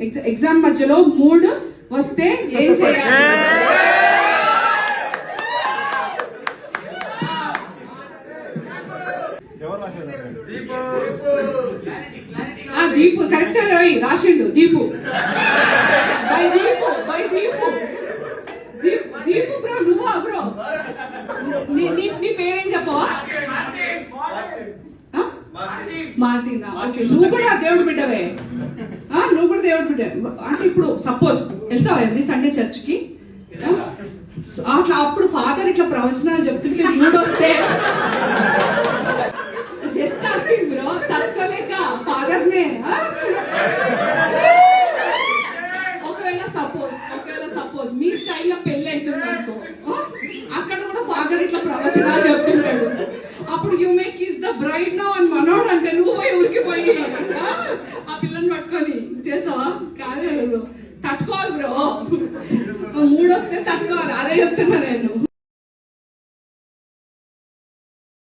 Exam మధ్యలో mood వస్తే ఏం చేయాలి? దీపు కరెక్ట్ రాసిండు. దీపు దీపు బ్రో, నువ్వా బ్రో? నీ పేరేం చెప్పవా? మార్టిన్. ఓకే, నువ్వు కూడా దేవుడు బిడ్డవే. నువ్వు కూడా దేవుడు బిడ్డ అంటే ఇప్పుడు సపోజ్ వెళ్తావా ఎవ్రీ సండే చర్చ్కి? అట్లా అప్పుడు ఫాదర్ ఇట్లా ప్రవచనాలు చెప్తుంటే మూడు వస్తే జస్ట్ ఆస్కింగ్ బ్రో, తట్టుకోలేక ఫాదర్నే. ఒకవేళ సపోజ్ మీ స్టైల్లో పెళ్లి అవుతుంది అనుకో, అక్కడ కూడా ఫాదర్ ఇట్లా ప్రవచనాలు చెప్తుంటాడు. అప్పుడు you may kiss the bride no అని మనోడు అంటే నువ్వు పోయి ఊరికి పోయి ఆ పిల్లని పట్టుకొని చేస్తావా? కాదు బ్రో, తట్టుకోవాలి బ్రో. మూడు వస్తే తట్టుకోవాలి, అదే చెప్తున్నా నేను.